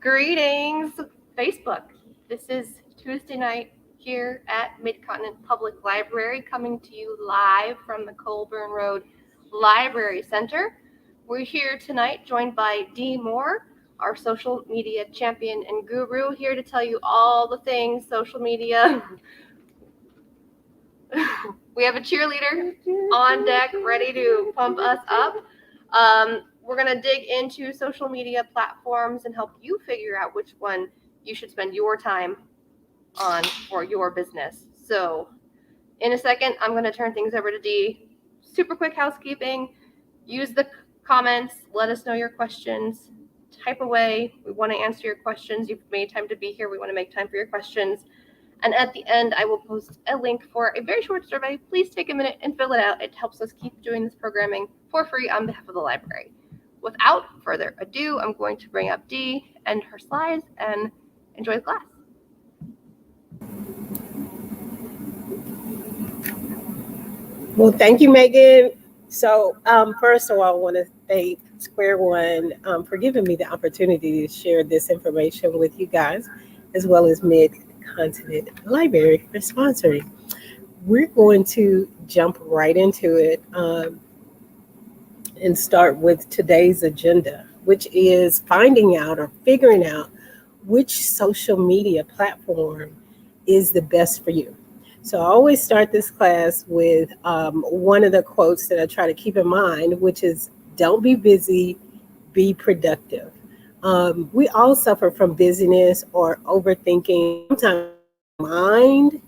Greetings, Facebook. This is Tuesday night here at Mid-Continent Public Library, coming to you live from the Colburn Road Library Center. We're here tonight joined by Dee Moore, our social media champion and guru, here to tell you all the things social media. We have a cheerleader on deck ready to pump us up. We're going to dig into social media platforms and help you figure out which one you should spend your time on for your business. So in a second, I'm going to turn things over to Dee. Super quick housekeeping. Use the comments. Let us know your questions. Type away. We want to answer your questions. You've made time to be here. We want to make time for your questions. And at the end, I will post a link for a very short survey. Please take a minute and fill it out. It helps us keep doing this programming for free on behalf of the library. Without further ado, I'm going to bring up Dee and her slides and enjoy the class. Well, thank you, Megan. So first of all, I want to thank Square One for giving me the opportunity to share this information with you guys, as well as Mid-Continent Library for sponsoring. We're going to jump right into it and start with today's agenda, which is finding out or figuring out which social media platform is the best for you. So I always start this class with one of the quotes that I try to keep in mind, which is, don't be busy, be productive. We all suffer from busyness or overthinking. Sometimes mind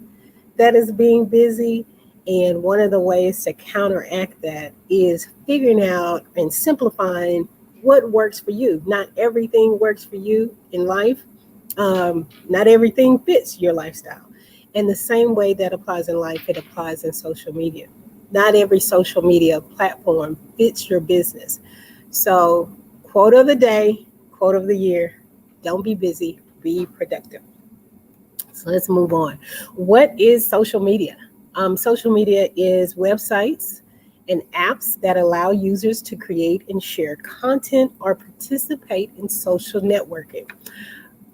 that is being busy. And one of the ways to counteract that is figuring out and simplifying what works for you. Not everything works for you in life. Not everything fits your lifestyle. And the same way that applies in life, it applies in social media. Not every social media platform fits your business. So, quote of the day, quote of the year, don't be busy, be productive. So let's move on. What is social media? Social media is websites and apps that allow users to create and share content or participate in social networking.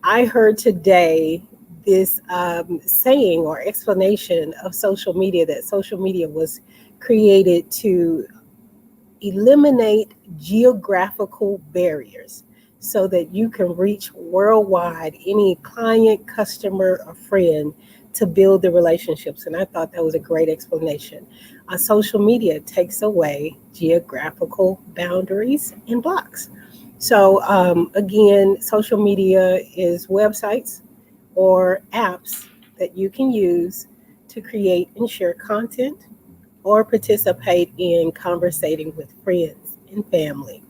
I heard today this saying or explanation of social media, that social media was created to eliminate geographical barriers so that you can reach worldwide any client, customer, or friend to build the relationships. And I thought that was a great explanation. Social media takes away geographical boundaries and blocks. So again, social media is websites or apps that you can use to create and share content or participate in conversating with friends and family.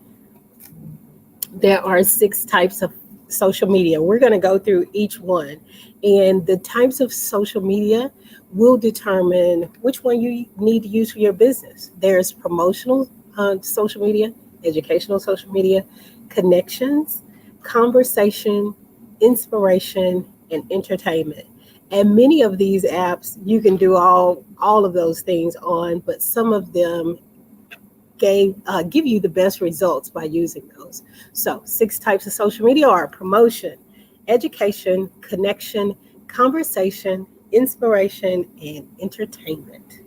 There are 6 types of social media. We're going to go through each one, and the types of social media will determine which one you need to use for your business. There's promotional social media, educational social media, connections, conversation, inspiration, and entertainment. And many of these apps you can do all of those things on, but some of them give you the best results by using those. So 6 types of social media are promotion, education, connection, conversation, inspiration, and entertainment.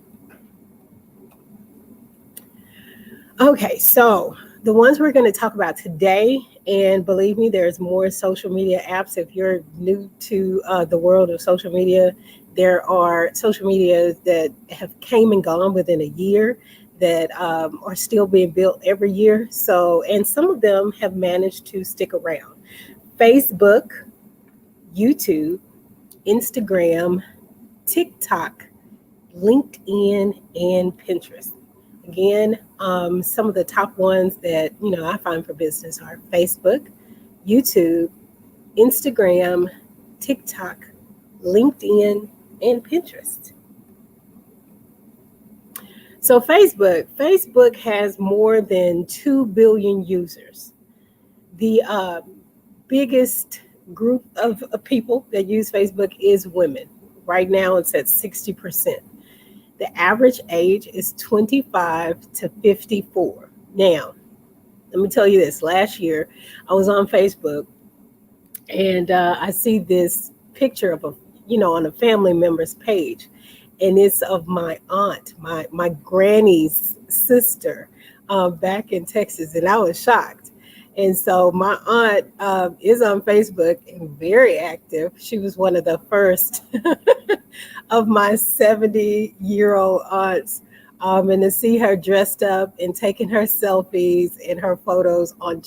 Okay, so the ones we're going to talk about today, and believe me, there's more social media apps. If you're new to the world of social media, there are social medias that have came and gone within a year that are still being built every year. So, and some of them have managed to stick around. Facebook, YouTube, Instagram, TikTok, LinkedIn, and Pinterest. Again, some of the top ones that I find for business are Facebook, YouTube, Instagram, TikTok, LinkedIn, and Pinterest. So Facebook has more than 2 billion users. The biggest group of people that use Facebook is women. Right now it's at 60%. The average age is 25 to 54. Now, let me tell you this. Last year, I was on Facebook And I see this picture of on a family member's page, and it's of my aunt, my granny's sister, back in Texas, and I was shocked. And so my aunt is on Facebook and very active. She was one of the first of my 70-year-old aunts. And to see her dressed up and taking her selfies and her photos on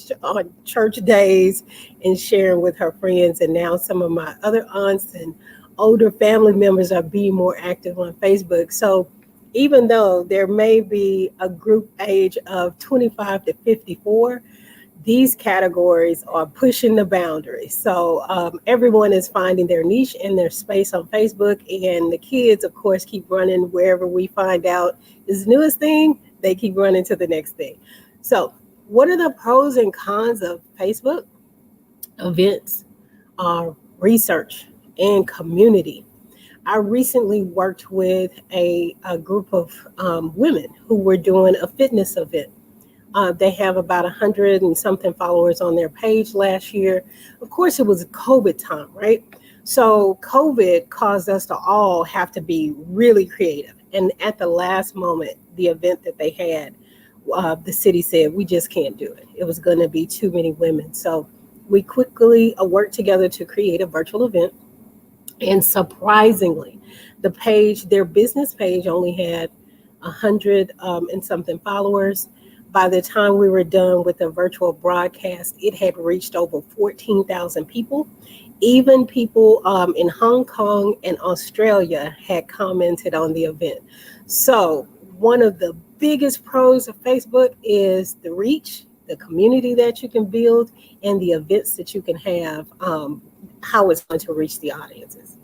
church days and sharing with her friends. And now some of my other aunts and older family members are being more active on Facebook. So even though there may be a group age of 25 to 54, these categories are pushing the boundaries. So everyone is finding their niche and their space on Facebook. And the kids, of course, keep running wherever we find out is the newest thing, they keep running to the next thing. So what are the pros and cons of Facebook? Events, research, and community. I recently worked with a group of women who were doing a fitness event. They have about 100 and something followers on their page last year. Of course, it was COVID time, right? So COVID caused us to all have to be really creative. And at the last moment, the event that they had, the city said, we just can't do it. It was going to be too many women. So we quickly worked together to create a virtual event. And surprisingly, their business page only had 100 and something followers. By the time we were done with the virtual broadcast, it had reached over 14,000 people. Even people in Hong Kong and Australia had commented on the event. So one of the biggest pros of Facebook is the reach, the community that you can build, and the events that you can have, how it's going to reach the audiences.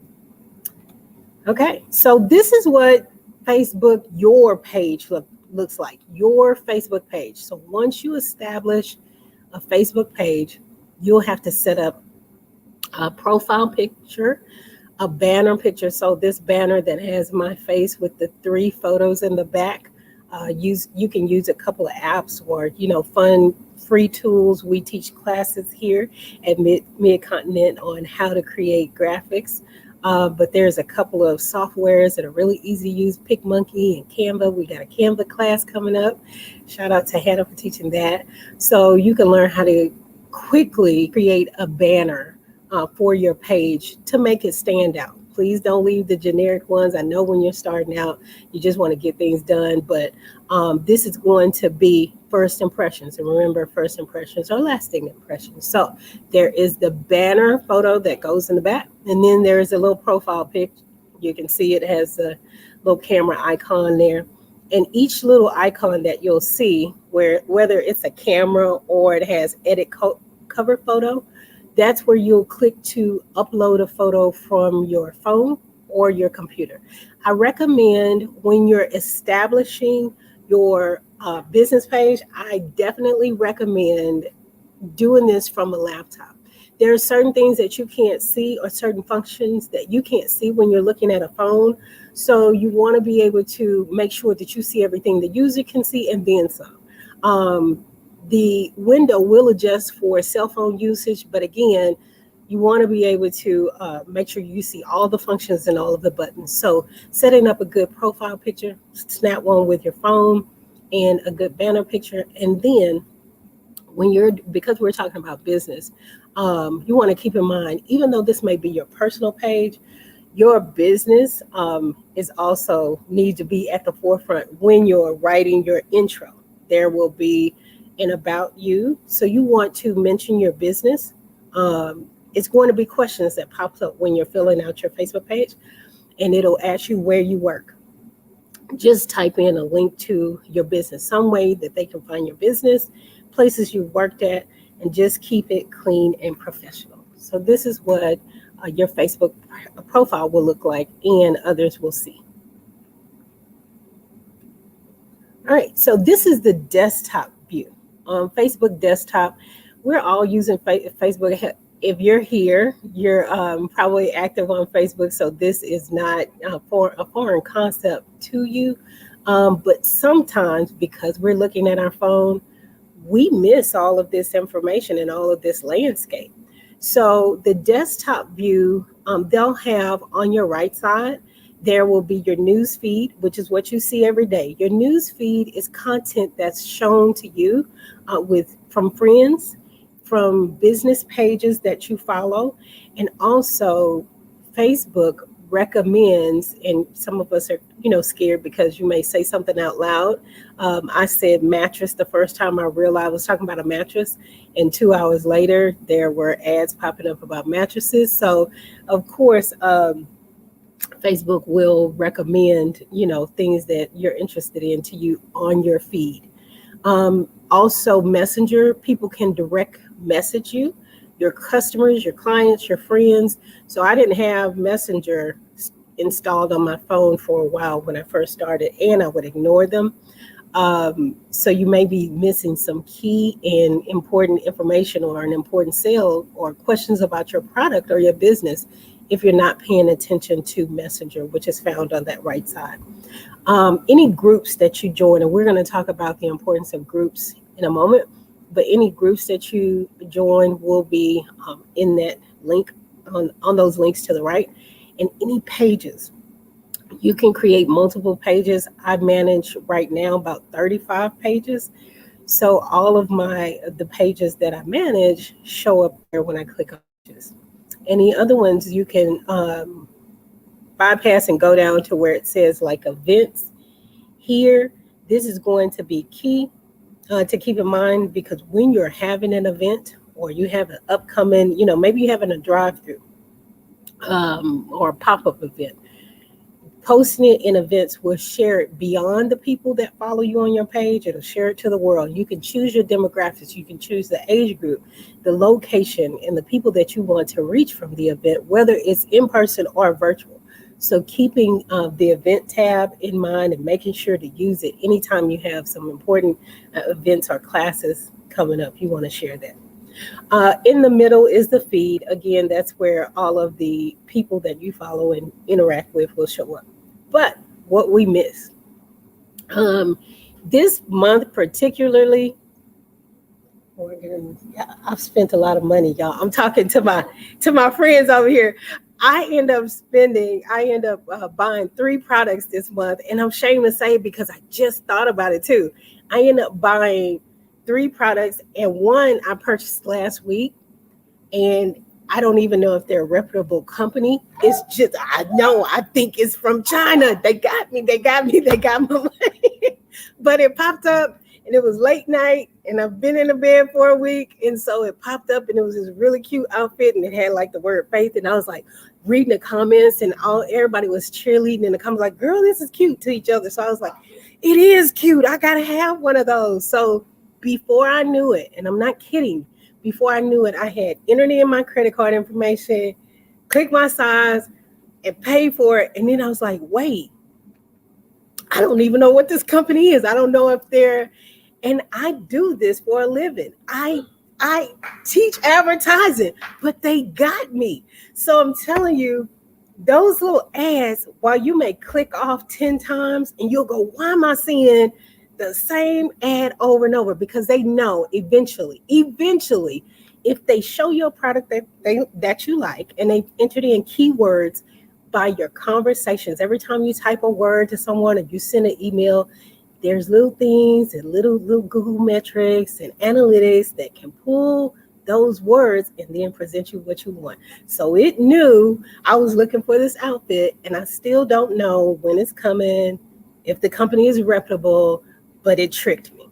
Okay, so this is what Facebook, your page looks like, your Facebook page. So once you establish a Facebook page, you'll have to set up a profile picture, a banner picture. So this banner that has my face with the 3 photos in the back, you can use a couple of apps or fun free tools. We teach classes here at Mid-Continent on how to create graphics. But there's a couple of softwares that are really easy to use, PicMonkey and Canva. We got a Canva class coming up. Shout out to Hannah for teaching that. So you can learn how to quickly create a banner for your page to make it stand out. Please don't leave the generic ones. I know when you're starting out, you just want to get things done, but this is going to be first impressions. And remember, first impressions are lasting impressions. So there is the banner photo that goes in the back, and then there is a little profile pic. You can see it has a little camera icon there. And each little icon that you'll see, whether it's a camera or it has edit cover photo, that's where you'll click to upload a photo from your phone or your computer. I recommend when you're establishing your business page, I definitely recommend doing this from a laptop. There are certain things that you can't see or certain functions that you can't see when you're looking at a phone. So you want to be able to make sure that you see everything the user can see and then some. The window will adjust for cell phone usage, but again, you want to be able to make sure you see all the functions and all of the buttons. So setting up a good profile picture, snap one with your phone, and a good banner picture. And then because we're talking about business, you want to keep in mind, even though this may be your personal page, your business is also needs to be at the forefront when you're writing your intro. There will be an about you. So you want to mention your business. It's going to be questions that pops up when you're filling out your Facebook page, and it'll ask you where you work. Just type in a link to your business, some way that they can find your business, places you've worked at, and just keep it clean and professional. So this is what your Facebook profile will look like and others will see. All right, so this is the desktop view. On Facebook desktop, we're all using Facebook. If you're here, you're probably active on Facebook, so this is not a foreign concept to you. But sometimes, because we're looking at our phone, we miss all of this information and all of this landscape. So the desktop view, they'll have on your right side, there will be your news feed, which is what you see every day. Your news feed is content that's shown to you from friends, from business pages that you follow, and also Facebook recommends, and some of us are, scared because you may say something out loud. I said mattress the first time I realized I was talking about a mattress, and 2 hours later, there were ads popping up about mattresses. So, of course, Facebook will recommend, things that you're interested in to you on your feed. Also, Messenger, people can direct message you, your customers, your clients, your friends. So I didn't have Messenger installed on my phone for a while when I first started, and I would ignore them. So you may be missing some key and important information or an important sale or questions about your product or your business if you're not paying attention to Messenger, which is found on that right side. Any groups that you join, and we're going to talk about the importance of groups in a moment, but any groups that you join will be in that link, on those links to the right. And any pages, you can create multiple pages. I manage right now about 35 pages. So all of the pages that I manage show up there when I click on pages. Any other ones you can bypass and go down to where it says like events. Here, this is going to be key to keep in mind, because when you're having an event or you have an upcoming, maybe you're having a drive-through or a pop-up event, posting it in events will share it beyond the people that follow you on your page. It'll share it to the world. You can choose your demographics. You can choose the age group, the location, and the people that you want to reach from the event, whether it's in person or virtual. So keeping the event tab in mind and making sure to use it anytime you have some important events or classes coming up, you want to share that. In the middle is the feed. Again, that's where all of the people that you follow and interact with will show up. But what we miss this month particularly, I've spent a lot of money, y'all. I'm talking to my friends over here. I end up buying 3 products this month, and I'm ashamed to say because I just thought about it too. I end up buying 3 products, and one I purchased last week, and I don't even know if they're a reputable company. It's just, I think it's from China. They got my money. But it popped up, and it was late night, and I've been in the bed for a week, and so it popped up, and it was this really cute outfit, and it had like the word faith, and I was like reading the comments, and everybody was cheerleading in the comments like, girl, this is cute, to each other. So I was like, it is cute. I gotta have one of those. So before I knew it, and I'm not kidding, before I knew it, I had entered in my credit card information, clicked my size, and paid for it. And then I was like, wait, I don't even know what this company is. I don't know if they're, and I do this for a living. I teach advertising, but they got me. So I'm telling you, those little ads, while you may click off 10 times and you'll go, why am I seeing the same ad over and over? Because they know eventually, if they show you a product that you like, and they entered in keywords by your conversations, every time you type a word to someone or you send an email, there's little things and little Google metrics and analytics that can pull those words and then present you what you want. So it knew I was looking for this outfit, and I still don't know when it's coming, if the company is reputable, but it tricked me.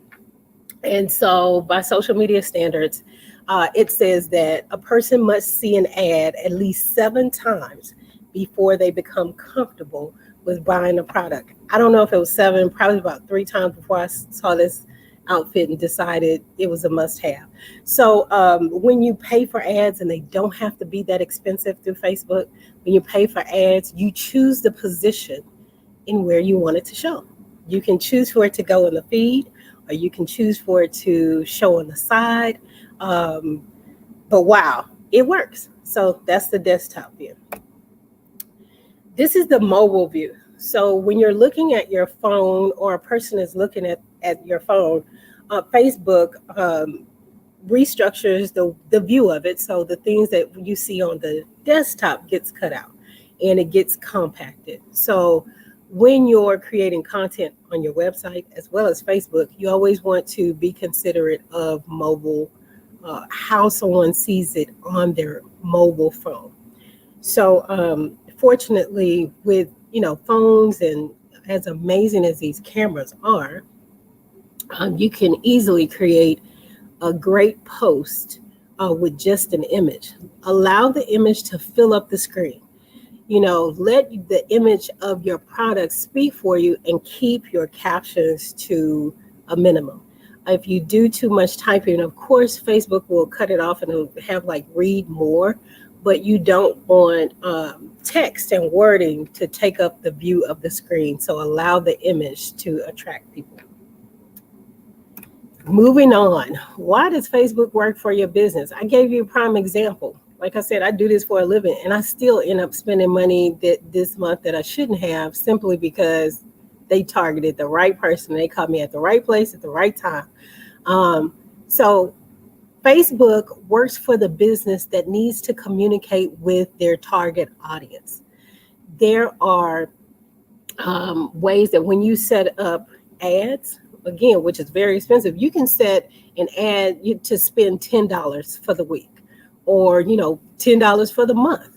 And so by social media standards, it says that a person must see an ad at least 7 times before they become comfortable with buying a product. I don't know if it was 7, probably about 3 times before I saw this outfit and decided it was a must-have. So when you pay for ads, and they don't have to be that expensive through Facebook, when you pay for ads, you choose the position in where you want it to show. You can choose for it to go in the feed, or you can choose for it to show on the side. But wow, it works. So that's the desktop view. This is the mobile view. So when you're looking at your phone, or a person is looking at your phone, Facebook restructures the view of it. So the things that you see on the desktop gets cut out and it gets compacted. So when you're creating content on your website as well as Facebook, you always want to be considerate of mobile, how someone sees it on their mobile phone. So fortunately, with phones and as amazing as these cameras are, you can easily create a great post with just an image. Allow the image to fill up the screen. Let the image of your product speak for you and keep your captions to a minimum. If you do too much typing, of course, Facebook will cut it off and it'll have like read more, but you don't want text and wording to take up the view of the screen. So allow the image to attract people. Moving on, why does Facebook work for your business? I gave you a prime example. Like I said, I do this for a living and I still end up spending money this month that I shouldn't have simply because they targeted the right person. They caught me at the right place at the right time. So Facebook works for the business that needs to communicate with their target audience. There are ways that when you set up ads, again, which is very expensive, you can set an ad to spend $10 for the week or, $10 for the month.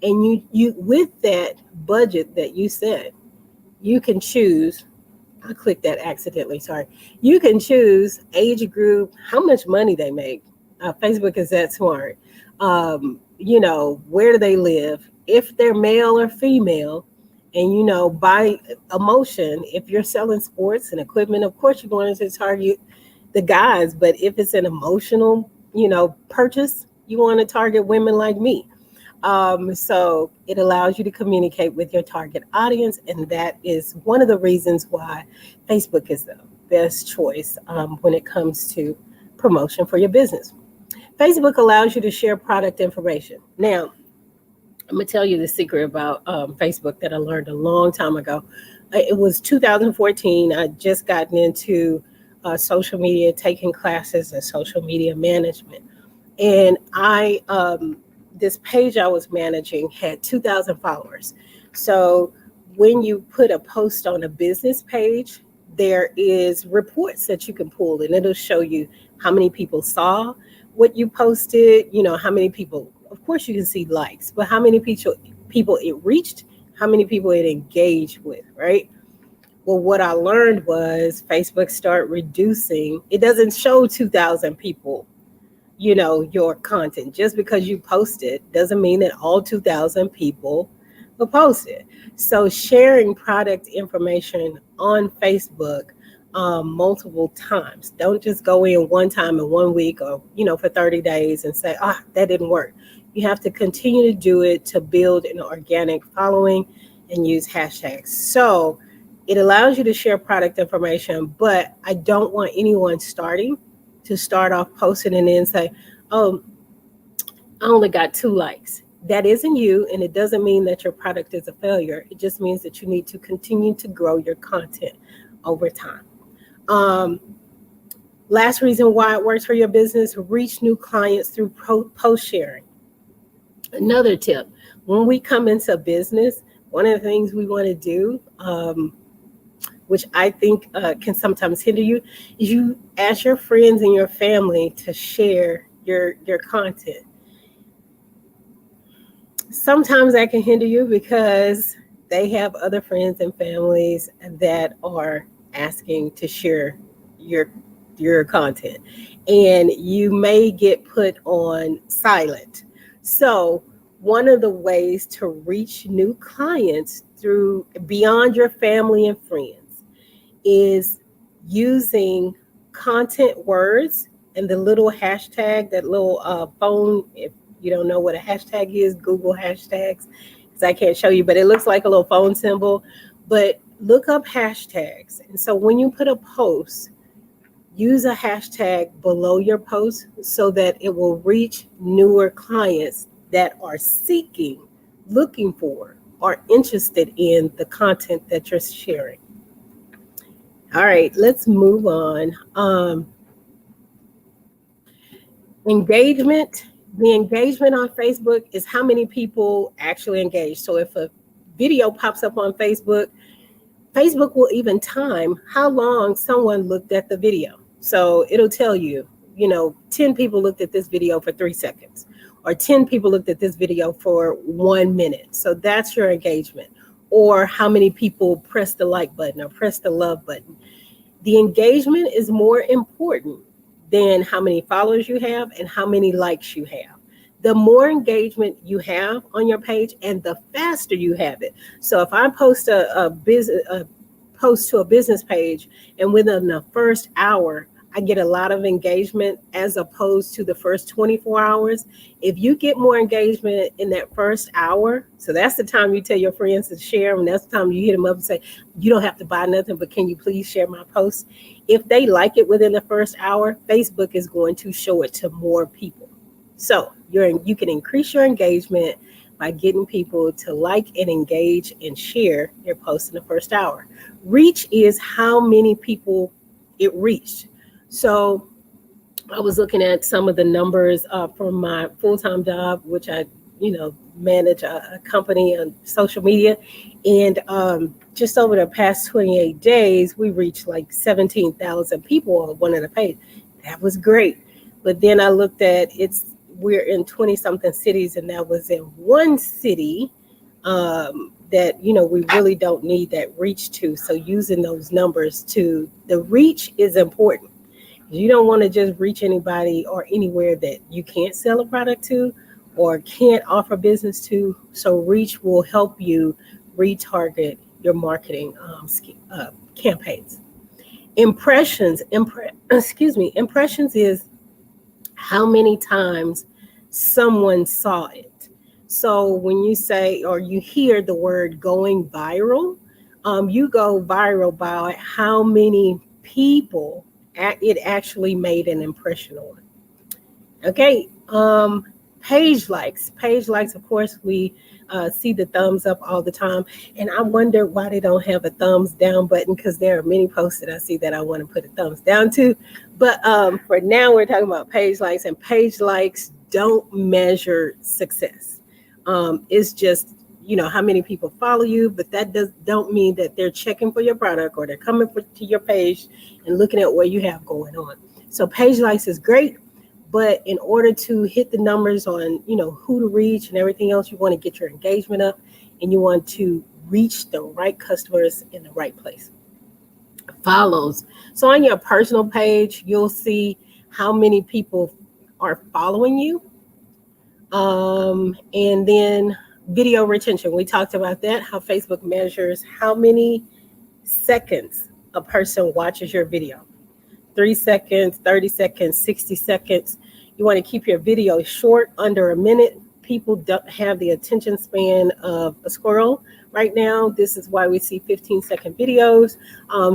And you with that budget that you set, you can choose, I clicked that accidentally, sorry. You can choose age group, how much money they make. Facebook is that smart. Where do they live? If they're male or female, and by emotion, if you're selling sports and equipment, of course you're going to target the guys, but if it's an emotional, purchase, you want to target women like me. So it allows you to communicate with your target audience, and that is one of the reasons why Facebook is the best choice when it comes to promotion for your business. Facebook allows you to share product information. Now, I'm going to tell you the secret about Facebook that I learned a long time ago. It was 2014. I just gotten into social media, taking classes in social media management. And this page I was managing had 2,000 followers. So when you put a post on a business page, there is reports that you can pull, and it'll show you how many people saw what you posted, how many people. Of course, you can see likes, but how many people it reached, how many people it engaged with, right? Well, what I learned was Facebook started reducing. It doesn't show 2,000 people, your content. Just because you post it doesn't mean that all 2,000 people will post it. So sharing product information on Facebook multiple times. Don't just go in one time in 1 week or, for 30 days and say, that didn't work. You have to continue to do it to build an organic following and use hashtags. So it allows you to share product information, but I don't want anyone to start off posting and then say, oh, I only got 2 likes. That isn't you, and it doesn't mean that your product is a failure. It just means that you need to continue to grow your content over time. Last reason why it works for your business, reach new clients through post sharing. Another tip, when we come into business, one of the things we want to do, which I think can sometimes hinder you, is you ask your friends and your family to share your content. Sometimes that can hinder you because they have other friends and families that are asking to share your content, and you may get put on silent. So one of the ways to reach new clients through beyond your family and friends is using content words and the little hashtag, that little phone. If you don't know what a hashtag is, Google hashtags, because I can't show you, but it looks like a little phone symbol. But look up hashtags. And so when you put a post, use a hashtag below your post so that it will reach newer clients that are seeking, looking for, or interested in the content that you're sharing. All right, let's move on. Engagement. The engagement on Facebook is how many people actually engage. So if a video pops up on Facebook, Facebook will even time how long someone looked at the video. So it'll tell you, 10 people looked at this video for 3 seconds, or 10 people looked at this video for 1 minute. So that's your engagement. Or how many people press the like button or press the love button. The engagement is more important than how many followers you have and how many likes you have. The more engagement you have on your page and the faster you have it. So if I post a post to a business page and within the first hour, I get a lot of engagement as opposed to the first 24 hours. If you get more engagement in that first hour, so that's the time you tell your friends to share, and that's the time you hit them up and say, you don't have to buy nothing, but can you please share my post? If they like it within the first hour, Facebook is going to show it to more people. So you can increase your engagement by getting people to like and engage and share your post in the first hour. Reach is how many people it reached. So I was looking at some of the numbers from my full-time job, which I, manage a company on social media. And just over the past 28 days, we reached like 17,000 people on one of the pages. That was great. But then I looked at we're in 20 something cities, and that was in one city that, we really don't need that reach to. So using those numbers the reach is important. You don't want to just reach anybody or anywhere that you can't sell a product to or can't offer business to. So reach will help you retarget your marketing campaigns. Impressions is how many times someone saw it. So when you say or you hear the word going viral, you go viral by how many people it actually made an impression on. Okay, page likes. Page likes, of course, we see the thumbs up all the time. And I wonder why they don't have a thumbs down button, because there are many posts that I see that I want to put a thumbs down to. But for now, we're talking about page likes, and page likes don't measure success. It's just, how many people follow you, but that don't mean that they're checking for your product or they're coming to your page and looking at what you have going on. So page likes is great, but in order to hit the numbers on, who to reach and everything else, you want to get your engagement up and you want to reach the right customers in the right place. Follows. So on your personal page, you'll see how many people are following you. And then video retention. We talked about that, how Facebook measures how many seconds a person watches your video. 3 seconds, 30 seconds, 60 seconds. You want to keep your video short, under a minute. People don't have the attention span of a squirrel right now. This is why we see 15-second videos.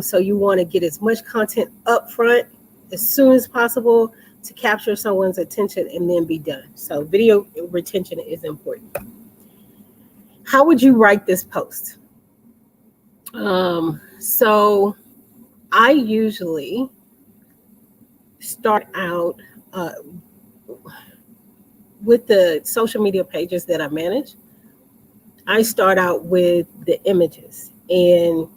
So you want to get as much content up front as soon as possible to capture someone's attention and then be done. So video retention is important. How would you write this post? So I usually start out with the social media pages that I manage. I start out with the images, and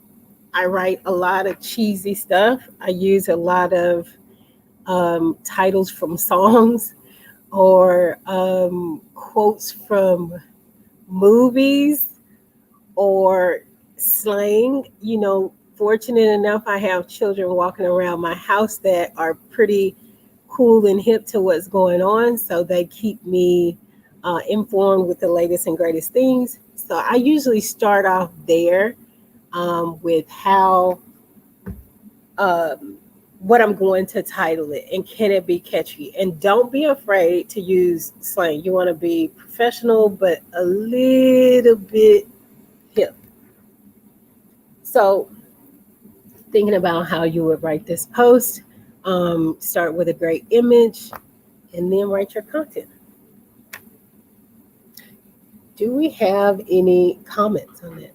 I write a lot of cheesy stuff. I use a lot of titles from songs or quotes from movies or slang. Fortunate enough, I have children walking around my house that are pretty cool and hip to what's going on, so they keep me informed with the latest and greatest things. So I usually start off there with how what I'm going to title it, and can it be catchy? And don't be afraid to use slang. You want to be professional, but a little bit hip. So thinking about how you would write this post, start with a great image, and then write your content. Do we have any comments on that?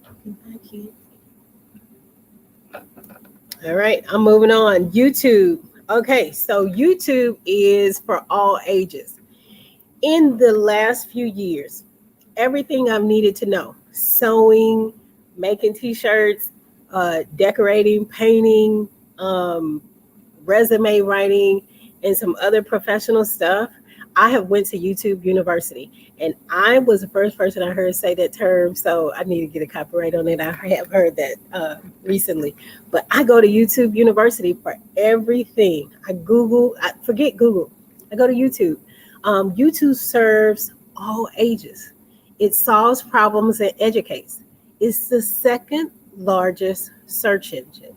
All right, I'm moving on. YouTube. Okay, so YouTube is for all ages. In the last few years, everything I've needed to know, sewing, making t-shirts, decorating, painting, um, resume writing, and some other professional stuff, I have went to YouTube University. And I was the first person I heard say that term, so I need to get a copyright on it. I have heard that recently. But I go to YouTube University for everything. I forget Google. I go to YouTube. YouTube serves all ages. It solves problems and educates. It's the second largest search engine.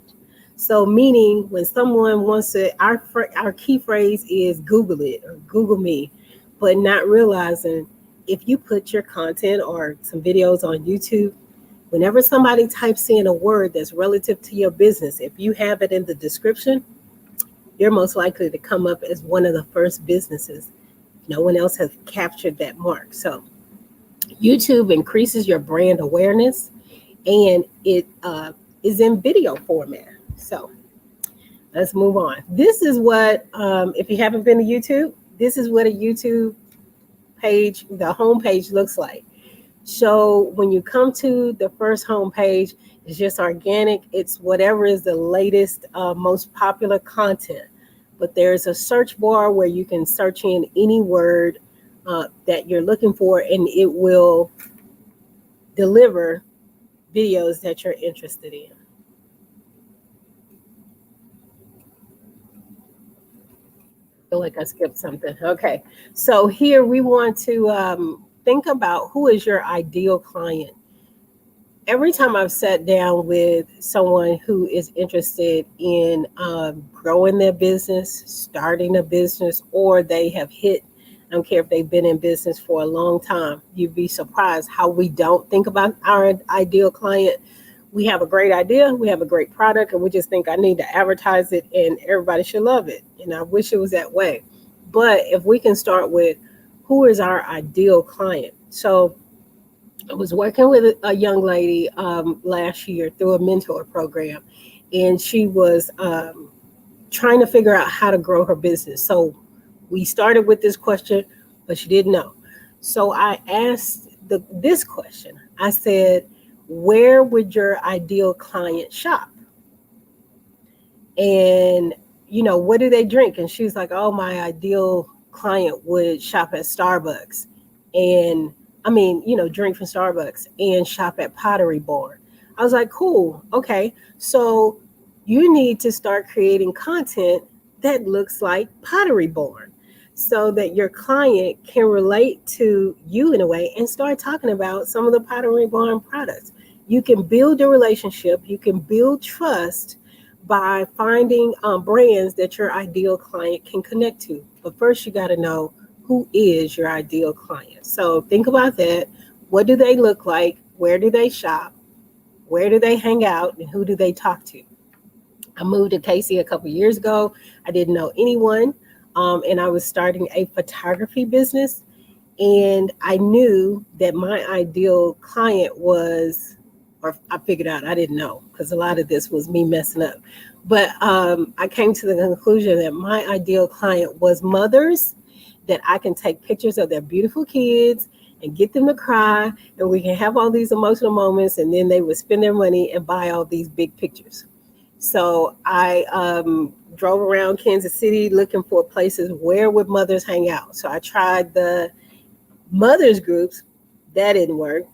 So, meaning when someone wants to, our key phrase is Google it or Google me, but not realizing if you put your content or some videos on YouTube, whenever somebody types in a word that's relative to your business, if you have it in the description, you're most likely to come up as one of the first businesses. No one else has captured that mark. So, YouTube increases your brand awareness, and it is in video format. So let's move on. This is what, if you haven't been to YouTube, this is what a YouTube page, the home page looks like. So when you come to the first home page, it's just organic. It's whatever is the latest, most popular content. But there's a search bar where you can search in any word that you're looking for, and it will deliver videos that you're interested in. Feel like I skipped something. Okay, so here we want to think about who is your ideal client. Every time I've sat down with someone who is interested in growing their business, starting a business, or they have hit, I don't care if they've been in business for a long time, you'd be surprised how we don't think about our ideal client. We have a great idea, we have a great product, and we just think I need to advertise it and everybody should love it. And I wish it was that way. But if we can start with who is our ideal client. So I was working with a young lady last year through a mentor program, and she was trying to figure out how to grow her business. So we started with this question, but she didn't know. So I asked this question. I said, where would your ideal client shop? And, what do they drink? And she was like, oh, my ideal client would shop at Starbucks and drink from Starbucks and shop at Pottery Barn. I was like, cool. Okay. So you need to start creating content that looks like Pottery Barn so that your client can relate to you in a way and start talking about some of the Pottery Barn products. You can build a relationship. You can build trust by finding brands that your ideal client can connect to. But first, you got to know who is your ideal client. So think about that. What do they look like? Where do they shop? Where do they hang out? And who do they talk to? I moved to Casey a couple years ago. I didn't know anyone. And I was starting a photography business. And I knew that my ideal client was, or I figured out, I didn't know, because a lot of this was me messing up. But I came to the conclusion that my ideal client was mothers that I can take pictures of their beautiful kids and get them to cry, and we can have all these emotional moments, and then they would spend their money and buy all these big pictures. So I drove around Kansas City looking for places where would mothers hang out. So I tried the mothers groups. That didn't work.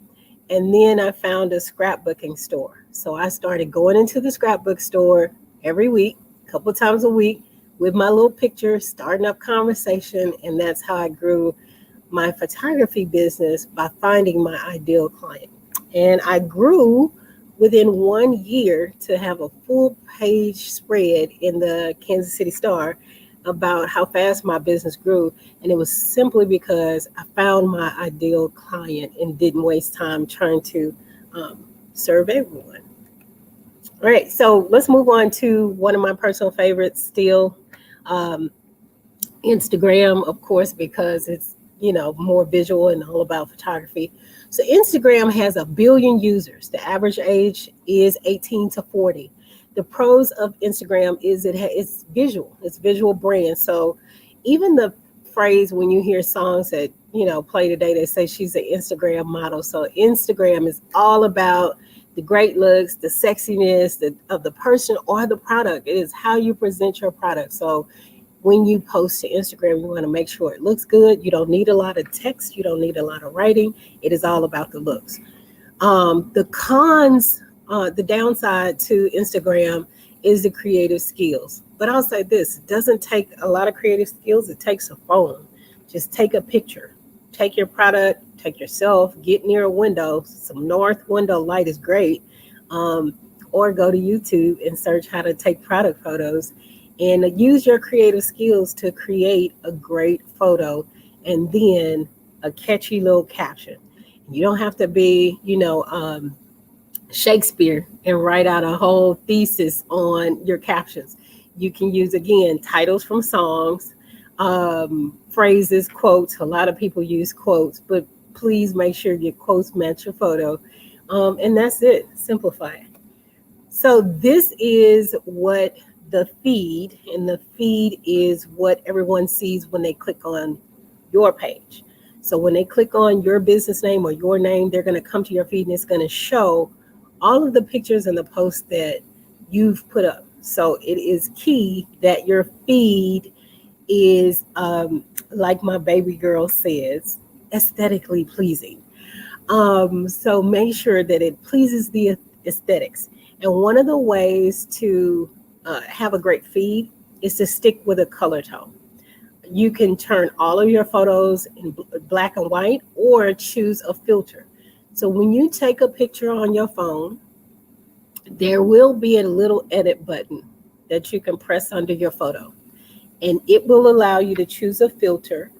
And then I found a scrapbooking store. So I started going into the scrapbook store every week, a couple of times a week, with my little picture, starting up conversation. And that's how I grew my photography business, by finding my ideal client. And I grew within 1 year to have a full page spread in the Kansas City Star about how fast my business grew. And it was simply because I found my ideal client and didn't waste time trying to serve everyone. All right, so let's move on to one of my personal favorites still, Instagram, of course, because it's more visual and all about photography. So Instagram has 1 billion users. The average age is 18 to 40. the pros of Instagram is it's visual. It's visual brand. So even the phrase when you hear songs that play today, they say she's an Instagram model. So Instagram is all about the great looks, the sexiness of the person or the product. It is how you present your product. So when you post to Instagram, you want to make sure it looks good. You don't need a lot of text. You don't need a lot of writing. It is all about the looks. The cons, the downside to Instagram is the creative skills. But I'll say this, it doesn't take a lot of creative skills. It takes a phone. Just take a picture. Take your product, take yourself, get near a window. Some north window light is great. Or go to YouTube and search how to take product photos and use your creative skills to create a great photo and then a catchy little caption. You don't have to be, Shakespeare and write out a whole thesis on your captions. You can use, again, titles from songs, phrases, quotes. A lot of people use quotes, but please make sure your quotes match your photo. And that's it. Simplify it. So this is what the feed, and the feed is what everyone sees when they click on your page. So when they click on your business name or your name, they're going to come to your feed and it's going to show all of the pictures and the posts that you've put up. So it is key that your feed is, like my baby girl says, aesthetically pleasing. So make sure that it pleases the aesthetics. And one of the ways to have a great feed is to stick with a color tone. You can turn all of your photos in black and white or choose a filter. So when you take a picture on your phone, there will be a little edit button that you can press under your photo. And it will allow you to choose a filter.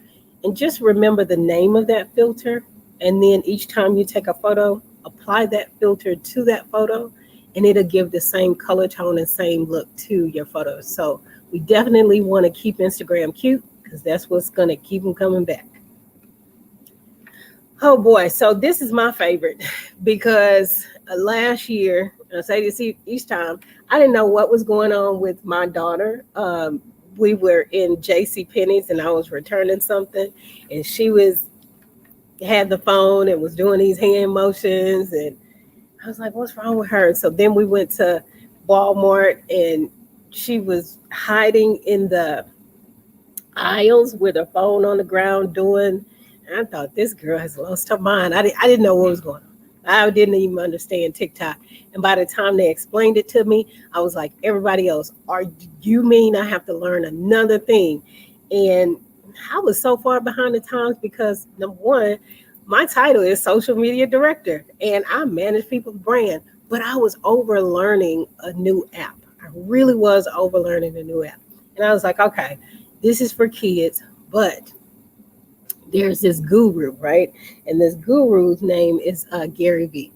And just remember the name of that filter. And then each time you take a photo, apply that filter to that photo. And it'll give the same color tone and same look to your photos. So we definitely want to keep Instagram cute because that's what's going to keep them coming back. Oh boy, so this is my favorite because last year, I say this each time, I didn't know what was going on with my daughter. We were in JCPenney's and I was returning something and she had the phone and was doing these hand motions and I was like, what's wrong with her? So then we went to Walmart and she was hiding in the aisles with her phone on the ground doing. And I thought this girl has lost her mind. I didn't know what was going on. I didn't even understand TikTok. And by the time they explained it to me, I was like, everybody else, are you mean I have to learn another thing? And I was so far behind the times because number one, my title is social media director and I manage people's brand, but I was overlearning a new app. I really was overlearning a new app. And I was like, okay, this is for kids, but there's this guru, right? And this guru's name is Gary Vee.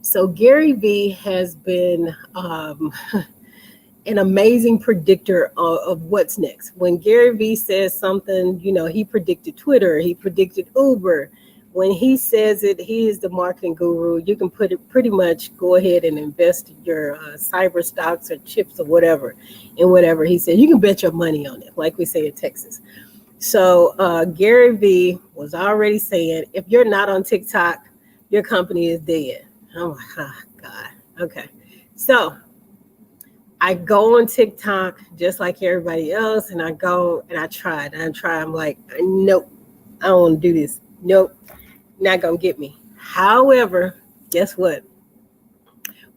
So Gary Vee has been an amazing predictor of what's next. When Gary Vee says something, he predicted Twitter, he predicted Uber. When he says it, he is the marketing guru. You can pretty much go ahead and invest your cyber stocks or chips or whatever in whatever he said. You can bet your money on it, like we say in Texas. So Gary Vee was already saying, if you're not on TikTok, your company is dead. I'm like, oh, God. Okay. So I go on TikTok just like everybody else, and I go and I try it. I'm like, nope, I don't want to do this. Nope, not going to get me. However, guess what?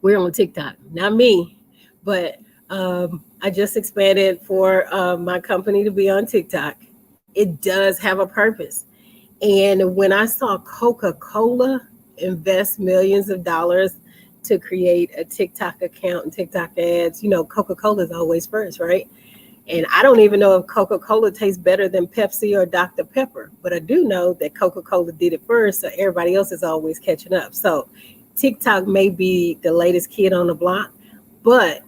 We're on TikTok. Not me, but I just expanded for my company to be on TikTok. It does have a purpose. And when I saw Coca-Cola invest millions of dollars to create a TikTok account and TikTok ads, Coca-Cola is always first, right? And I don't even know if Coca-Cola tastes better than Pepsi or Dr. Pepper, but I do know that Coca-Cola did it first, so everybody else is always catching up. So TikTok may be the latest kid on the block, but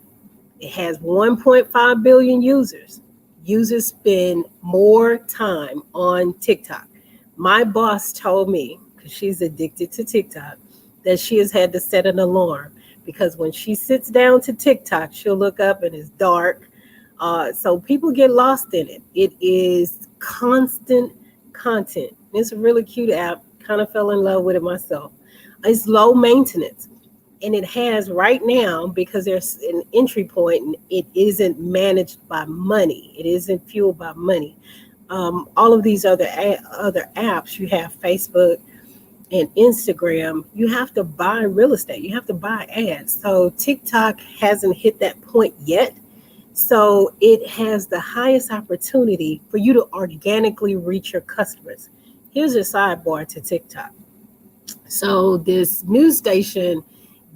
it has 1.5 billion users. Users spend more time on TikTok. My boss told me, because she's addicted to TikTok, that she has had to set an alarm because when she sits down to TikTok, she'll look up and it's dark. So people get lost in it. It is constant content. It's a really cute app. Kind of fell in love with it myself. It's low maintenance. And it has right now, because there's an entry point, and it isn't managed by money. It isn't fueled by money. All of these other apps, you have Facebook and Instagram, you have to buy real estate. You have to buy ads. So TikTok hasn't hit that point yet. So it has the highest opportunity for you to organically reach your customers. Here's a sidebar to TikTok. So this news station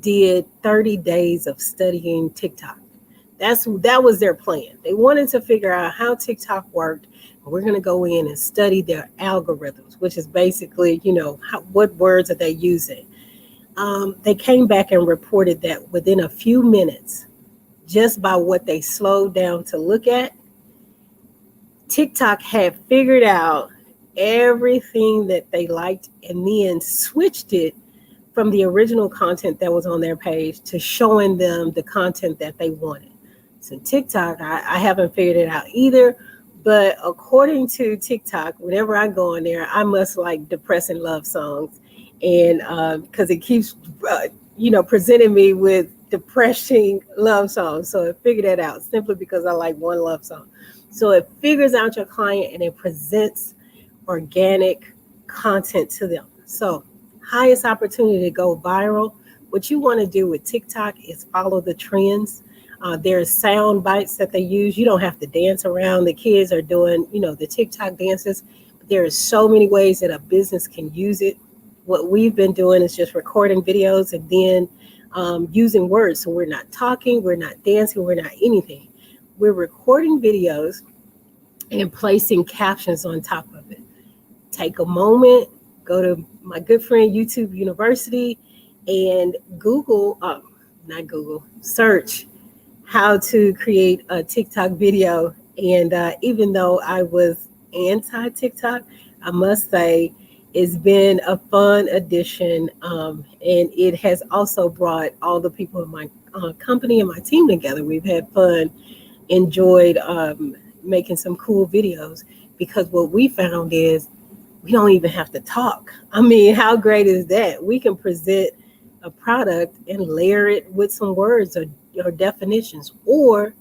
did 30 days of studying TikTok. That was their plan. They wanted to figure out how TikTok worked. We're going to go in and study their algorithms, which is basically, what words are they using? They came back and reported that within a few minutes, just by what they slowed down to look at, TikTok had figured out everything that they liked and then switched it from the original content that was on their page to showing them the content that they wanted. So TikTok, I haven't figured it out either, but according to TikTok, whenever I go in there, I must like depressing love songs, and because it keeps, presenting me with depressing love songs. So it figured that out simply because I like one love song. So it figures out your client and it presents organic content to them. So highest opportunity to go viral. What you want to do with TikTok is follow the trends. There's sound bites that they use. You don't have to dance around. The kids are doing, the TikTok dances. But there are so many ways that a business can use it. What we've been doing is just recording videos and then using words. So we're not talking, we're not dancing, we're not anything. We're recording videos and placing captions on top of it. Take a moment, go to my good friend YouTube University and search how to create a TikTok video. And even though I was anti-TikTok, I must say it's been a fun addition. And it has also brought all the people in my company and my team together. We've had fun, enjoyed making some cool videos, because what we found is we don't even have to talk. I mean, how great is that? We can present a product and layer it with some words or definitions. Or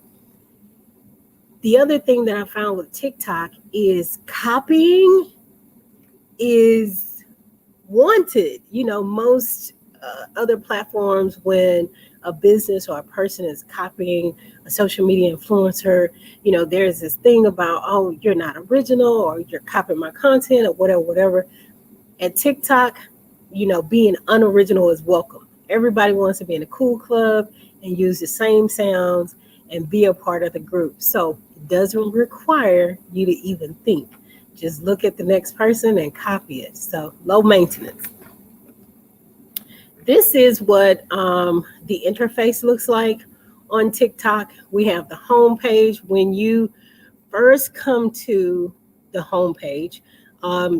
the other thing that I found with TikTok is copying is wanted. Most other platforms, when a business or a person is copying a social media influencer, there's this thing about, oh, you're not original, or you're copying my content, or whatever. At TikTok, being unoriginal is welcome. Everybody wants to be in a cool club and use the same sounds and be a part of the group. So it doesn't require you to even think. Just look at the next person and copy it. So low maintenance. This is what the interface looks like on TikTok. We have the home page. When you first come to the home page,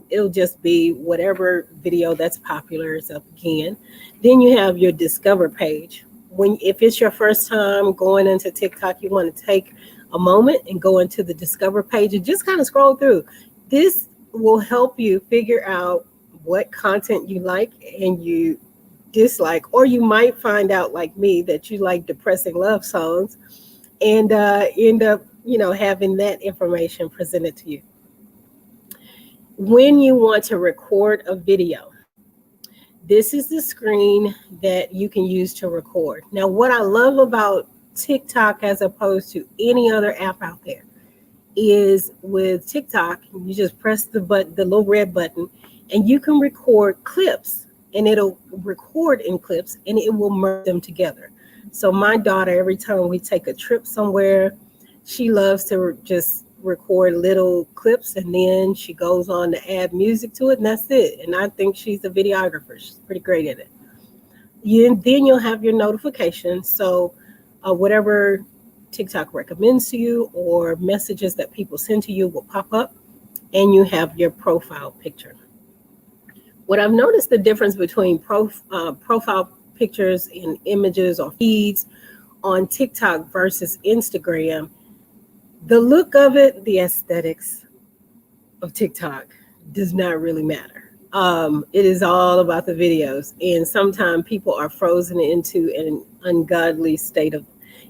it'll just be whatever video that's popular is up again. Then you have your discover page. If it's your first time going into TikTok, you want to take a moment and go into the discover page and just kind of scroll through. This will help you figure out what content you like and you dislike, or you might find out, like me, that you like depressing love songs and end up, having that information presented to you. When you want to record a video, this is the screen that you can use to record. Now, what I love about TikTok as opposed to any other app out there is with TikTok, you just press the little red button, and you can record clips, and it'll record in clips and it will merge them together. So my daughter, every time we take a trip somewhere, she loves to just record little clips, and then she goes on to add music to it, and that's it. And I think she's a videographer. She's pretty great at it. Then you'll have your notifications. So whatever TikTok recommends to you or messages that people send to you will pop up, and you have your profile picture. What I've noticed the difference between profile pictures and images or feeds on TikTok versus Instagram, the look of it, the aesthetics of TikTok does not really matter. It is all about the videos, and sometimes people are frozen into an ungodly state of,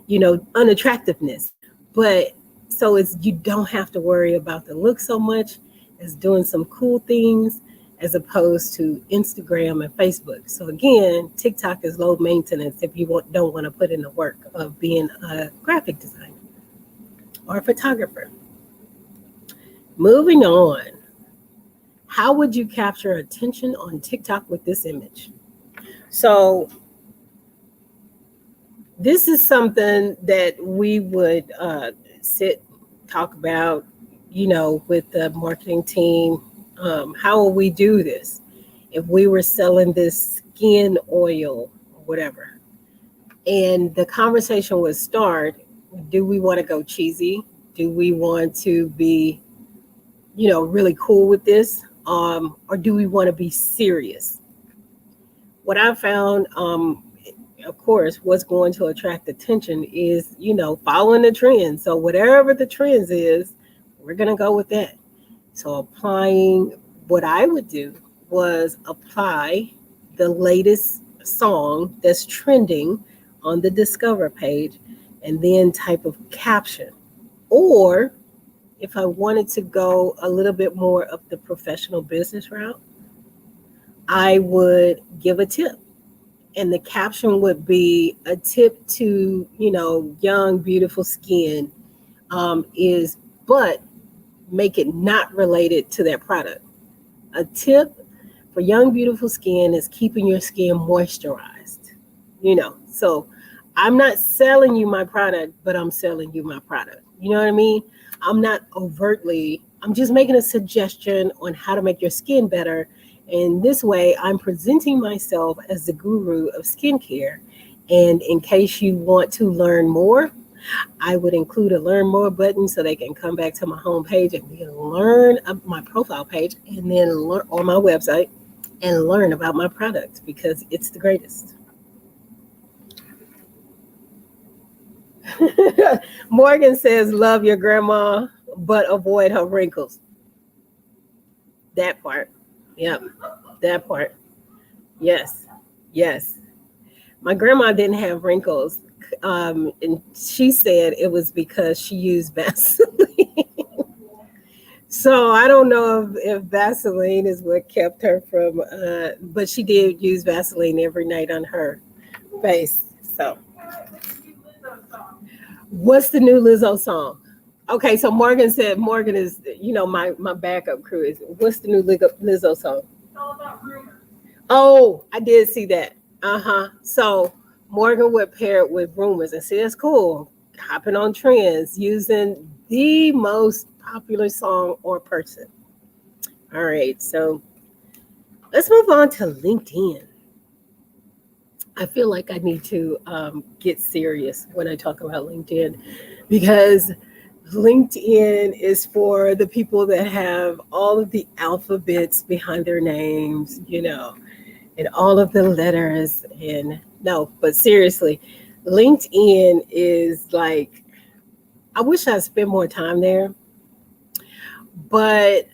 unattractiveness. But so you don't have to worry about the look so much as doing some cool things as opposed to Instagram and Facebook. So again, TikTok is low maintenance if you don't want to put in the work of being a graphic designer or a photographer. Moving on. How would you capture attention on TikTok with this image? So this is something that we would talk about, with the marketing team. How will we do this? If we were selling this skin oil or whatever, and the conversation would start, do we want to go cheesy? Do we want to be, really cool with this? Or do we want to be serious? What I found, of course, what's going to attract attention is, following the trends. So whatever the trends is, we're going to go with that. So applying, what I would do was apply the latest song that's trending on the Discover page and then type of caption. Or if I wanted to go a little bit more of the professional business route, I would give a tip. And the caption would be a tip to, young, beautiful skin but make it not related to that product. A tip for young, beautiful skin is keeping your skin moisturized, So I'm not selling you my product, but I'm selling you my product. You know what I mean? I'm just making a suggestion on how to make your skin better. And this way, I'm presenting myself as the guru of skincare. And in case you want to learn more, I would include a learn more button so they can come back to my homepage and we can learn my profile page and then learn on my website and learn about my product because it's the greatest. Morgan says, love your grandma, but avoid her wrinkles. That part. Yep. That part. Yes. My grandma didn't have wrinkles. And she said it was because she used Vaseline. So I don't know if Vaseline is what kept her from, but she did use Vaseline every night on her face. So what's the new Lizzo song? Okay, so Morgan said, Morgan is, my backup crew is, what's the new Lizzo song? It's all about rumors. Oh, I did see that. So Morgan would pair it with rumors and see, that's cool. Hopping on trends using the most popular song or person. All right, so let's move on to LinkedIn. I feel like I need to get serious when I talk about LinkedIn because LinkedIn is for the people that have all of the alphabets behind their names, and all of the letters. And no, but seriously, LinkedIn is like, I wish I'd spent more time there. But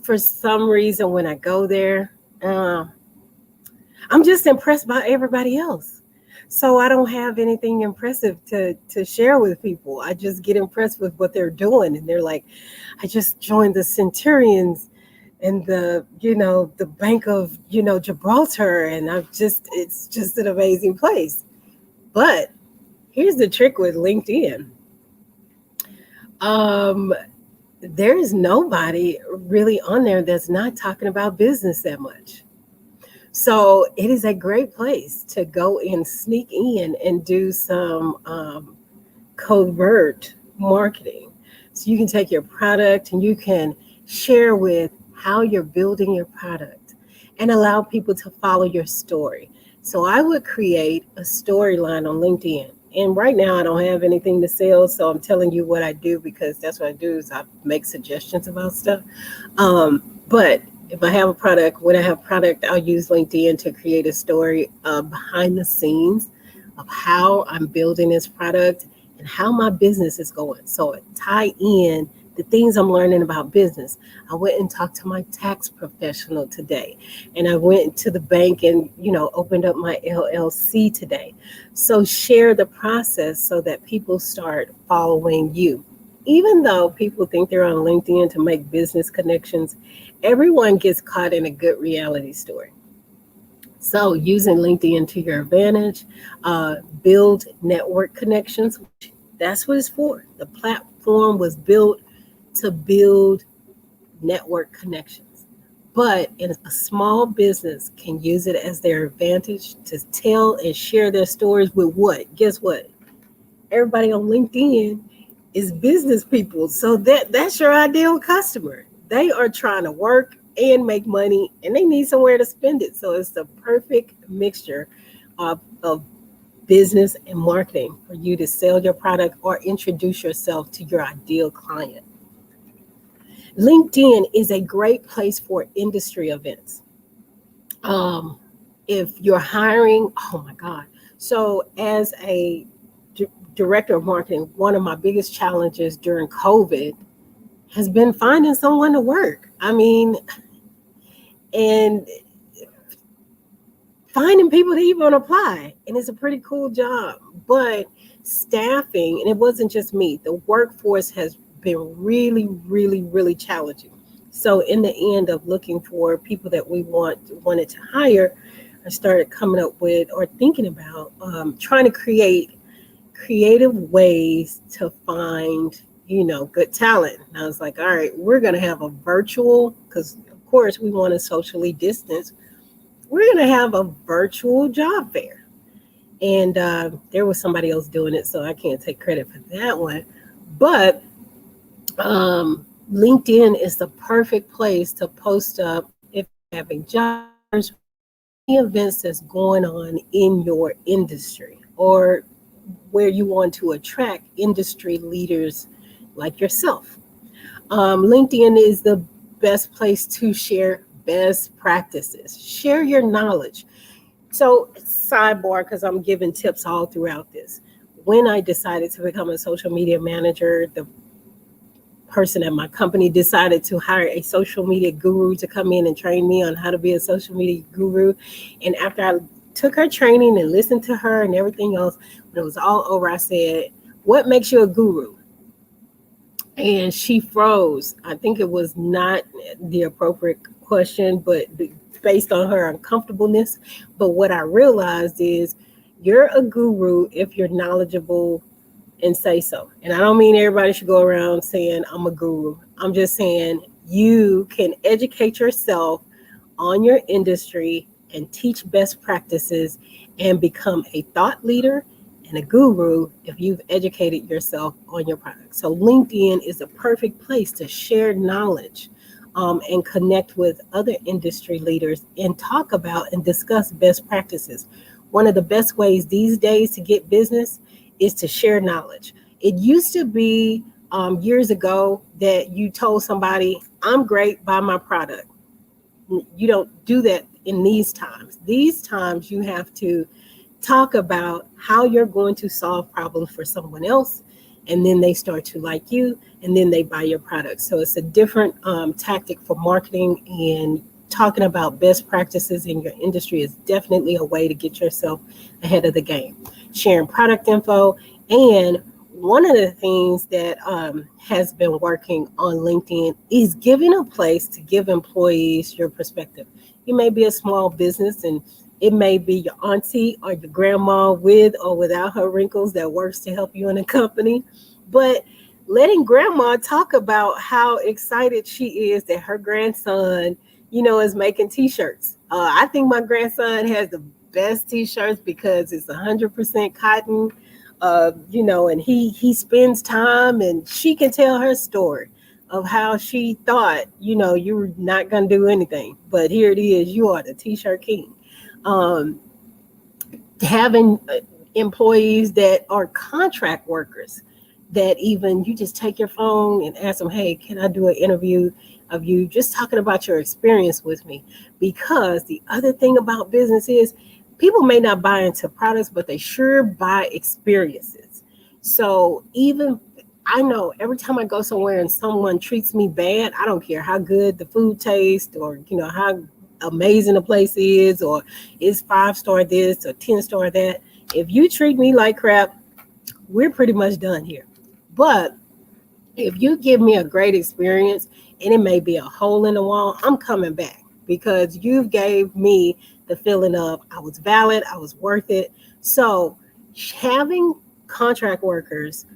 for some reason, when I go there, I'm just impressed by everybody else. So I don't have anything impressive to share with people. I just get impressed with what they're doing. And they're like, I just joined the Centurions and the Bank of, Gibraltar. And it's just an amazing place. But here's the trick with LinkedIn. There is nobody really on there that's not talking about business that much. So it is a great place to go and sneak in and do some covert marketing. So you can take your product and you can share with how you're building your product and allow people to follow your story. So I would create a storyline on LinkedIn. And right now I don't have anything to sell, so I'm telling you what I do because that's what I do is I make suggestions about stuff. But If I have a product, when I have product, I'll use LinkedIn to create a story behind the scenes of how I'm building this product and how my business is going. So it tie in the things I'm learning about business. I went and talked to my tax professional today, and I went to the bank and opened up my LLC today. So share the process so that people start following you. Even though people think they're on LinkedIn to make business connections, everyone gets caught in a good reality story. So using LinkedIn to your advantage, build network connections. That's what it's for. The platform was built to build network connections. But in a small business can use it as their advantage to tell and share their stories with what? Guess what? Everybody on LinkedIn is business people. So that's your ideal customer. They are trying to work and make money, and they need somewhere to spend it. So it's the perfect mixture of business and marketing for you to sell your product or introduce yourself to your ideal client. LinkedIn is a great place for industry events. If you're hiring, oh my God. So as a director of marketing, one of my biggest challenges during COVID has been finding someone to work. I mean, and finding people to even apply. And it's a pretty cool job. But staffing, and it wasn't just me, the workforce has been really, really, really challenging. So in the end of looking for people that we wanted to hire, I started coming up with or thinking about trying to create creative ways to find good talent. And I was like, all right, we're going to have a virtual, because of course we want to socially distance. We're going to have a virtual job fair. And there was somebody else doing it, so I can't take credit for that one. But LinkedIn is the perfect place to post up if you're having jobs, any events that's going on in your industry, or where you want to attract industry leaders like yourself. LinkedIn is the best place to share best practices. Share your knowledge. So, sidebar, because I'm giving tips all throughout this. When I decided to become a social media manager, the person at my company decided to hire a social media guru to come in and train me on how to be a social media guru. And after I took her training and listened to her and everything else, when it was all over, I said, what makes you a guru? And she froze. I think it was not the appropriate question, but based on her uncomfortableness. But what I realized is you're a guru if you're knowledgeable and say so. And I don't mean everybody should go around saying I'm a guru. I'm just saying you can educate yourself on your industry and teach best practices and become a thought leader and a guru if you've educated yourself on your product. So LinkedIn is a perfect place to share knowledge and connect with other industry leaders and talk about and discuss best practices. One of the best ways these days to get business is to share knowledge. It used to be years ago that you told somebody, I'm great, buy my product. You don't do that in these times. These times you have to talk about how you're going to solve problems for someone else, and then they start to like you, and then they buy your product. So it's a different tactic for marketing, and talking about best practices in your industry is definitely a way to get yourself ahead of the game. Sharing product info, and one of the things that has been working on LinkedIn is giving a place to give employees your perspective. You may be a small business, and it may be your auntie or your grandma with or without her wrinkles that works to help you in a company. But letting grandma talk about how excited she is that her grandson, is making t-shirts. I think my grandson has the best t-shirts because it's 100% cotton, and he spends time, and she can tell her story of how she thought, you were not going to do anything. But here it is, you are the t-shirt king. Having employees that are contract workers, that even you just take your phone and ask them, hey, can I do an interview of you just talking about your experience with me? Because the other thing about business is people may not buy into products, but they sure buy experiences. So even I know every time I go somewhere and someone treats me bad, I don't care how good the food tastes or how amazing the place is or is 5-star this or 10-star that. If you treat me like crap, we're pretty much done here. But if you give me a great experience and it may be a hole in the wall, I'm coming back because you gave me the feeling of I was valid, I was worth it. So having contract workers,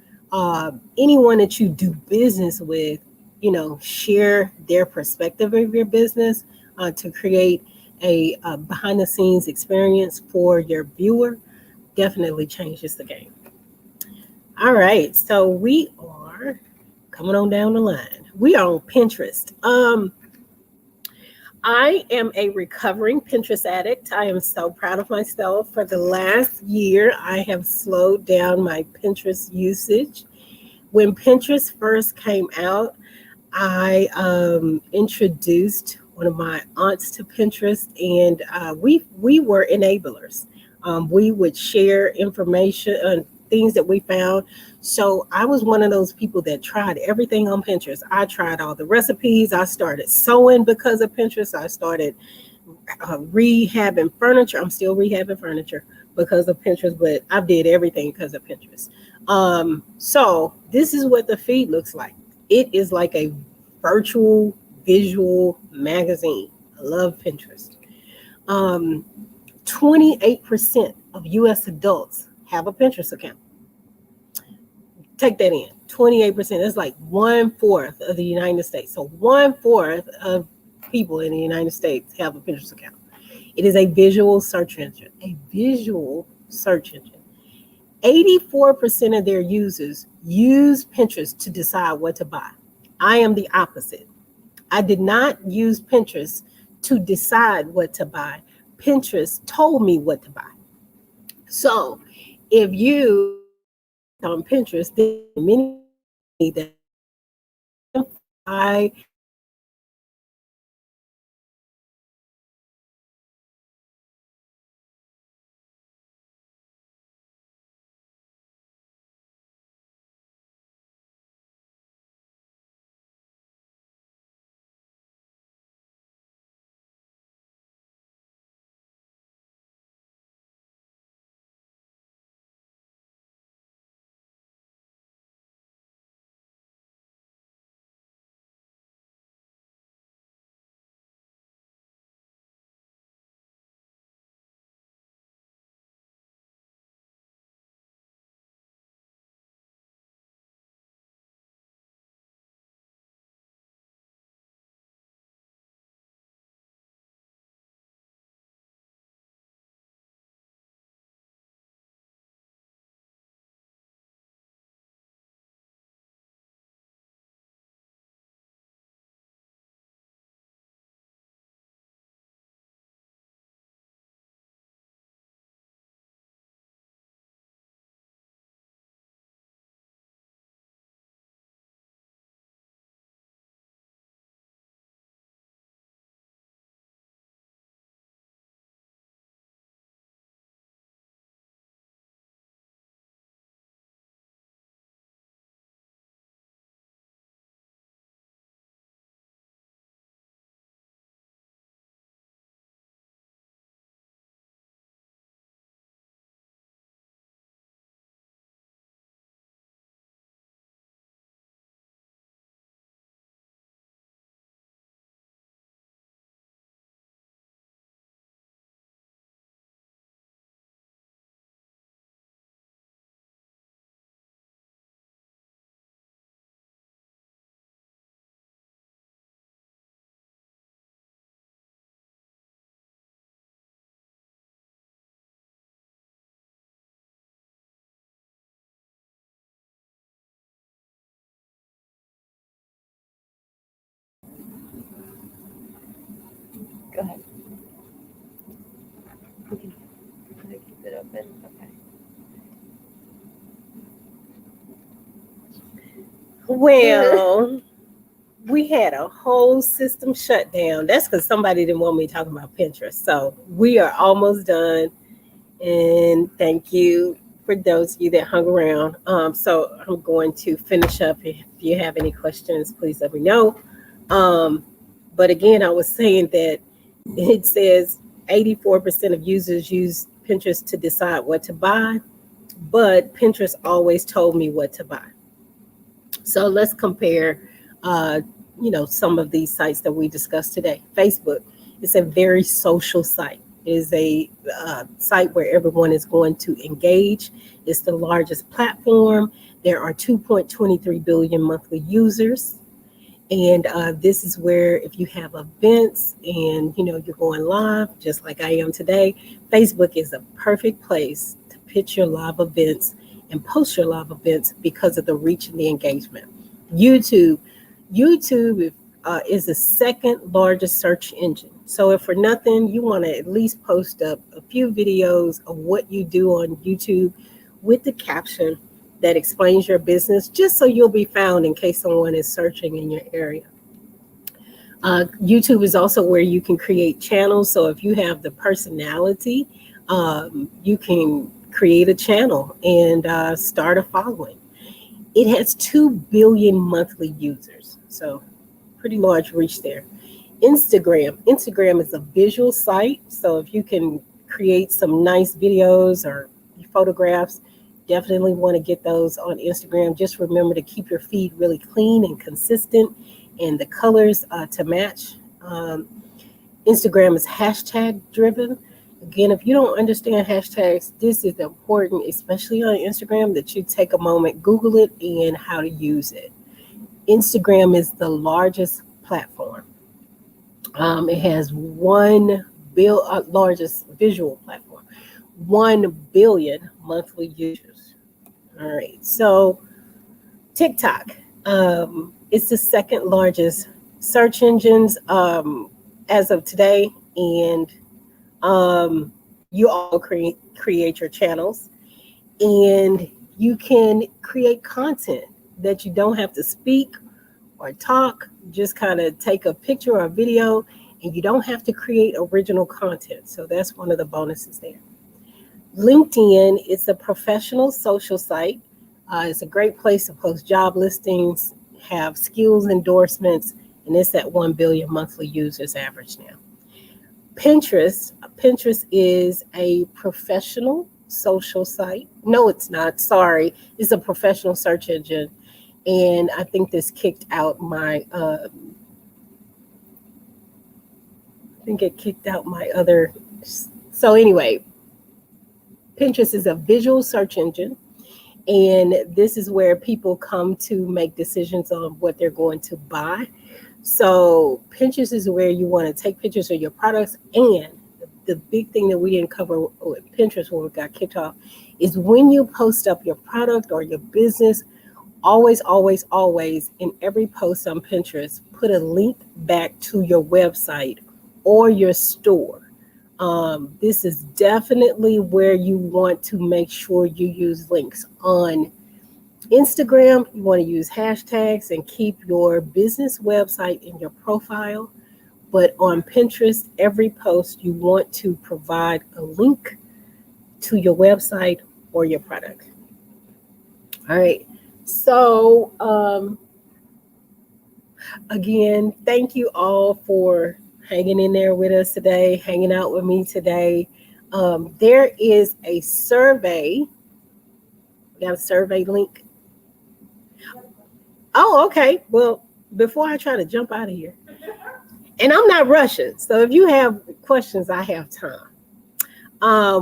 anyone that you do business with, share their perspective of your business to create a behind the scenes experience for your viewer definitely changes the game. All right, so we are coming on down the line. We are on Pinterest. I am a recovering Pinterest addict. I am so proud of myself. For the last year, I have slowed down my Pinterest usage. When Pinterest first came out, I introduced one of my aunts to Pinterest, and we were enablers. We would share information on things that we found. So I was one of those people that tried everything on Pinterest. I tried all the recipes. I started sewing because of Pinterest. I started rehabbing furniture. I'm still rehabbing furniture because of Pinterest, but I did everything because of Pinterest. So this is what the feed looks like. It is like a virtual visual magazine. I love Pinterest. Um, 28% of US adults have a Pinterest account. Take that in. 28%. That's like 1/4 of the United States. So 1/4 of people in the United States have a Pinterest account. It is a visual search engine. A visual search engine. 84% of their users use Pinterest to decide what to buy. I am the opposite. I did not use Pinterest to decide what to buy. Pinterest told me what to buy. So if you on Pinterest, there are many that I Go ahead. We can keep it open. Okay. Well, we had a whole system shut down. That's because somebody didn't want me talking about Pinterest. So we are almost done. And thank you for those of you that hung around. So I'm going to finish up. If you have any questions, please let me know. But again, I was saying that it says 84% of users use Pinterest to decide what to buy, but Pinterest always told me what to buy. So let's compare, some of these sites that we discussed today. Facebook is a very social site. It is a site where everyone is going to engage. It's the largest platform. There are 2.23 billion monthly users. And this is where if you have events and, you're going live, just like I am today, Facebook is a perfect place to pitch your live events and post your live events because of the reach and the engagement. YouTube is the second largest search engine. So if for nothing, you want to at least post up a few videos of what you do on YouTube with the caption that explains your business, just so you'll be found in case someone is searching in your area. YouTube is also where you can create channels. So if you have the personality, you can create a channel and start a following. It has 2 billion monthly users, so pretty large reach there. Instagram is a visual site, so if you can create some nice videos or photographs, definitely want to get those on Instagram. Just remember to keep your feed really clean and consistent and the colors to match. Instagram is hashtag driven. Again, if you don't understand hashtags, this is important, especially on Instagram, that you take a moment, Google it and how to use it. Instagram is the largest platform. It has largest visual platform, 1 billion monthly users. All right, so TikTok, it's the second largest search engines as of today, and you all create your channels, and you can create content that you don't have to speak or talk. Just kind of take a picture or a video, and you don't have to create original content. So that's one of the bonuses there. LinkedIn is a professional social site. It's a great place to post job listings, have skills endorsements, and it's at 1 billion monthly users average now. Pinterest is a professional social site. No, it's not. Sorry. It's a professional search engine. And I think this kicked out my, other. So anyway, Pinterest is a visual search engine. And this is where people come to make decisions on what they're going to buy. So Pinterest is where you want to take pictures of your products. And the big thing that we didn't cover with Pinterest when we got kicked off is when you post up your product or your business, always in every post on Pinterest, put a link back to your website or your store. This is definitely where you want to make sure you use links. On Instagram, you want to use hashtags and keep your business website in your profile. But on Pinterest, every post you want to provide a link to your website or your product. All right. So again, thank you all for hanging in there with us today, hanging out with me today. There is a survey. We got a survey link. Oh, okay. Well, before I try to jump out of here, and I'm not rushing, so if you have questions, I have time.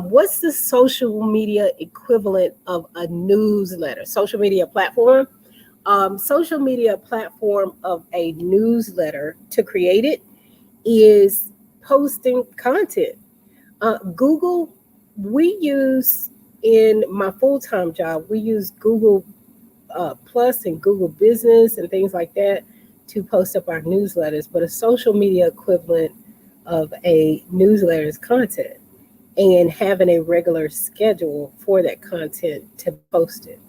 What's the social media equivalent of a newsletter? Social media platform? Social media platform of a newsletter, to create it, is posting content. Google, we use in my full-time job, we use Google Plus and Google Business and things like that to post up our newsletters. But a social media equivalent of a newsletter is content, and having a regular schedule for that content to post it.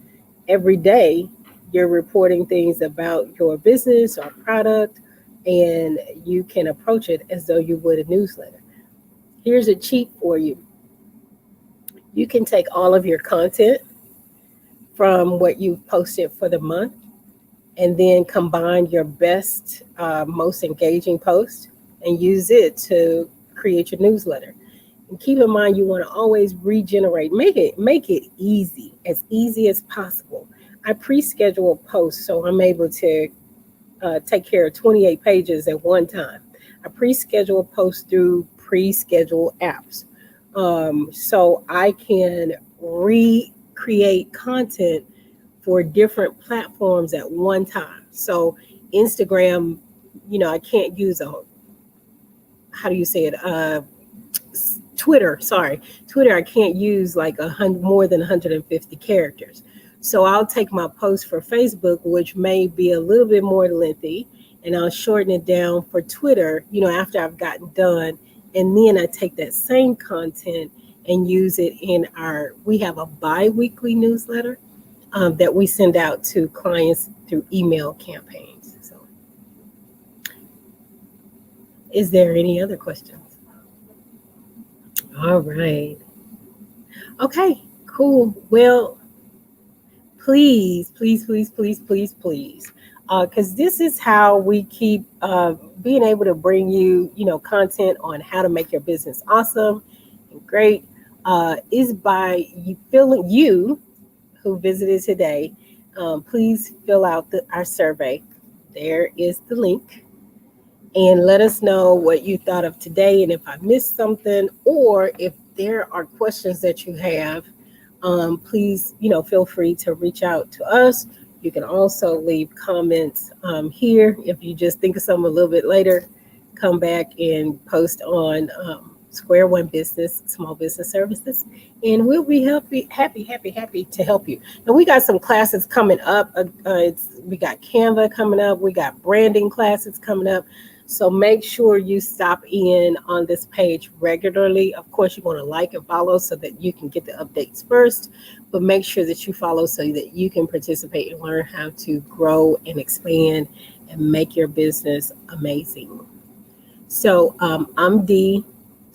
Every day, you're reporting things about your business or product, and you can approach it as though you would a newsletter. Here's a cheat for you. You can take all of your content from what you've posted for the month and then combine your best, most engaging post and use it to create your newsletter. And keep in mind, you want to always regenerate. Make it easy as possible. I pre-schedule posts so I'm able to take care of 28 pages at one time. I pre-schedule posts through pre-schedule apps, so I can recreate content for different platforms at one time. So Instagram, I can't use how do you say it? Twitter, sorry. Twitter, I can't use like more than 150 characters. So I'll take my post for Facebook, which may be a little bit more lengthy, and I'll shorten it down for Twitter, after I've gotten done. And then I take that same content and use it we have a bi-weekly newsletter that we send out to clients through email campaigns. So is there any other questions? All right. Okay, cool. Well, please, because this is how we keep being able to bring you, content on how to make your business awesome and great, is by you who visited today. Please fill out our survey. There is the link. And let us know what you thought of today. And if I missed something, or if there are questions that you have, please, feel free to reach out to us. You can also leave comments here. If you just think of something a little bit later, come back and post on Square One Business, Small Business Services, and we'll be happy to help you. And we got some classes coming up. We got Canva coming up. We got branding classes coming up. So make sure you stop in on this page regularly. Of course, you want to like and follow so that you can get the updates first, but make sure that you follow so that you can participate and learn how to grow and expand and make your business amazing. So I'm Dee,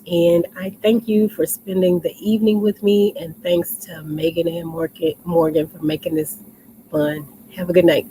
and I thank you for spending the evening with me, and thanks to Megan and Morgan for making this fun. Have a good night.